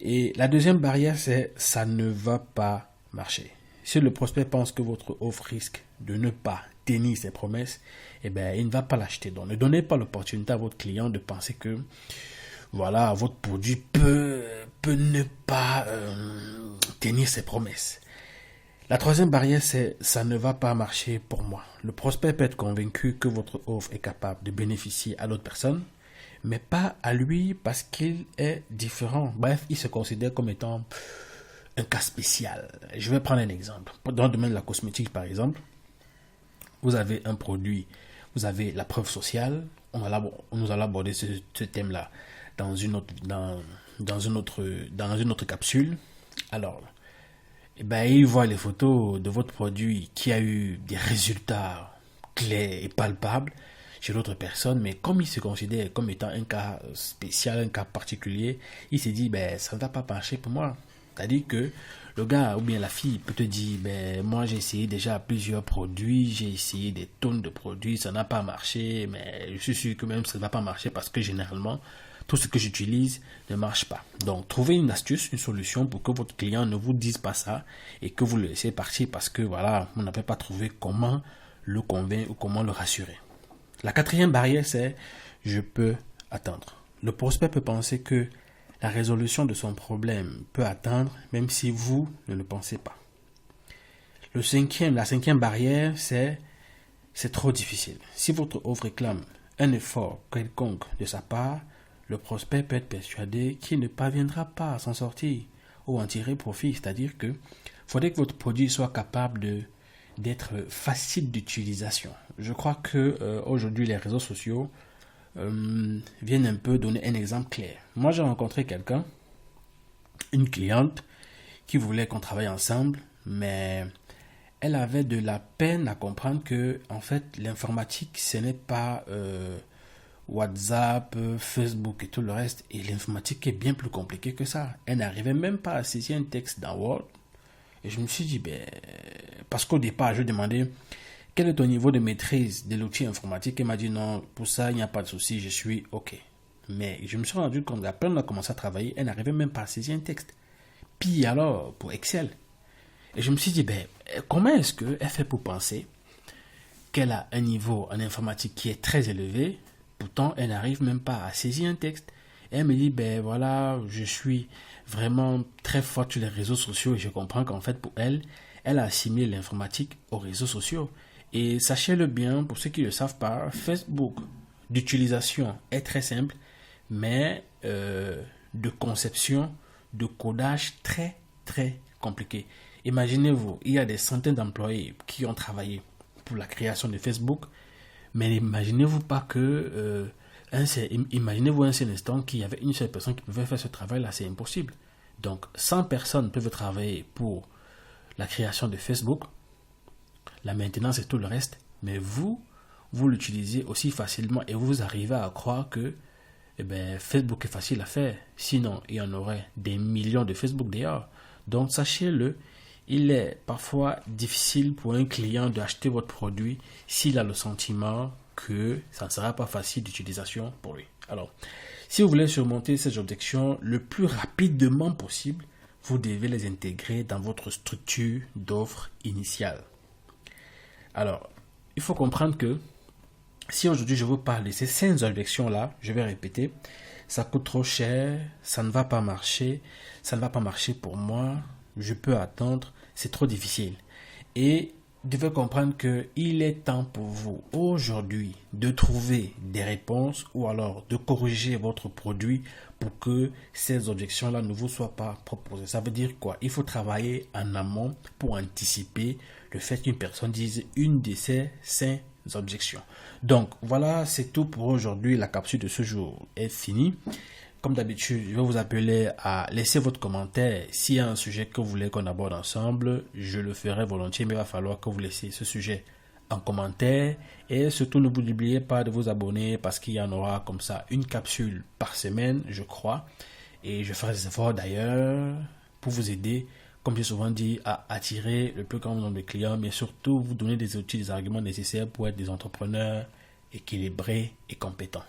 Et la deuxième barrière, c'est ça ne va pas marcher. Si le prospect pense que votre offre risque de ne pas tenir ses promesses, eh bien, il ne va pas l'acheter. Donc, ne donnez pas l'opportunité à votre client de penser que voilà, votre produit peut ne pas tenir ses promesses. La troisième barrière, c'est ça ne va pas marcher pour moi. Le prospect peut être convaincu que votre offre est capable de bénéficier à l'autre personne, mais pas à lui parce qu'il est différent. Bref, il se considère comme étant un cas spécial. Je vais prendre un exemple. Dans le domaine de la cosmétique, par exemple, vous avez un produit, vous avez la preuve sociale. Nous allons aborder ce thème-là dans une autre capsule. Alors, il voit les photos de votre produit qui a eu des résultats clairs et palpables chez l'autre personne, mais comme il se considère comme étant un cas spécial, un cas particulier, il se dit, ça ne va pas marcher pour moi. C'est-à-dire que le gars ou bien la fille peut te dire, moi j'ai essayé déjà plusieurs produits, j'ai essayé des tonnes de produits, ça n'a pas marché, mais je suis sûr que même ça ne va pas marcher parce que généralement, tout ce que j'utilise ne marche pas. Donc, trouvez une astuce, une solution pour que votre client ne vous dise pas ça et que vous le laissez partir parce que voilà, vous n'avez pas trouvé comment le convaincre ou comment le rassurer. La quatrième barrière, c'est je peux attendre. Le prospect peut penser que la résolution de son problème peut attendre même si vous ne le pensez pas. La cinquième barrière, c'est trop difficile. Si votre offre réclame un effort quelconque de sa part, le prospect peut être persuadé qu'il ne parviendra pas à s'en sortir ou en tirer profit. C'est-à-dire que faudrait que votre produit soit capable d'être facile d'utilisation. Je crois que aujourd'hui les réseaux sociaux viennent un peu donner un exemple clair. Moi j'ai rencontré une cliente qui voulait qu'on travaille ensemble, mais elle avait de la peine à comprendre que en fait l'informatique ce n'est pas WhatsApp, Facebook et tout le reste, et l'informatique est bien plus compliquée que ça. Elle n'arrivait même pas à saisir un texte dans Word. Et je me suis dit, parce qu'au départ, je lui demandais quel est ton niveau de maîtrise de l'outil informatique. Elle m'a dit non, pour ça, il n'y a pas de souci, je suis OK. Mais je me suis rendu compte qu'après on a commencé à travailler, elle n'arrivait même pas à saisir un texte. Puis alors, pour Excel. Et je me suis dit, comment est-ce qu'elle fait pour penser qu'elle a un niveau en informatique qui est très élevé, pourtant elle n'arrive même pas à saisir un texte. Et elle me dit, voilà, je suis vraiment très forte sur les réseaux sociaux et je comprends qu'en fait pour elle, elle a assimilé l'informatique aux réseaux sociaux. Et sachez-le bien, pour ceux qui ne le savent pas, Facebook d'utilisation est très simple, mais de conception, de codage très très compliqué. Imaginez-vous, il y a des centaines d'employés qui ont travaillé pour la création de Facebook, mais imaginez-vous pas que imaginez-vous un seul instant qu'il y avait une seule personne qui pouvait faire ce travail-là, c'est impossible. Donc 100 personnes peuvent travailler pour la création de Facebook, la maintenance et tout le reste, mais vous l'utilisez aussi facilement et vous arrivez à croire que Facebook est facile à faire. Sinon, il y en aurait des millions de Facebook d'ailleurs. Donc sachez-le, il est parfois difficile pour un client d'acheter votre produit s'il a le sentiment que ça ne sera pas facile d'utilisation pour lui. Alors, si vous voulez surmonter ces objections le plus rapidement possible, vous devez les intégrer dans votre structure d'offre initiale. Alors, il faut comprendre que si aujourd'hui je vous parle de ces 5 objections-là, je vais répéter, ça coûte trop cher, ça ne va pas marcher pour moi, je peux attendre, c'est trop difficile. Et vous devez comprendre qu'il est temps pour vous aujourd'hui de trouver des réponses ou alors de corriger votre produit pour que ces objections-là ne vous soient pas proposées. Ça veut dire quoi? Il faut travailler en amont pour anticiper le fait qu'une personne dise une de ces 5 objections. Donc voilà, c'est tout pour aujourd'hui. La capsule de ce jour est finie. Comme d'habitude, je vais vous appeler à laisser votre commentaire. S'il y a un sujet que vous voulez qu'on aborde ensemble, je le ferai volontiers, mais il va falloir que vous laissiez ce sujet en commentaire. Et surtout, n'oubliez pas de vous abonner parce qu'il y en aura comme ça une capsule par semaine, je crois. Et je ferai des efforts d'ailleurs pour vous aider comme j'ai souvent dit, à attirer le plus grand nombre de clients, mais surtout vous donner des outils, des arguments nécessaires pour être des entrepreneurs équilibrés et compétents.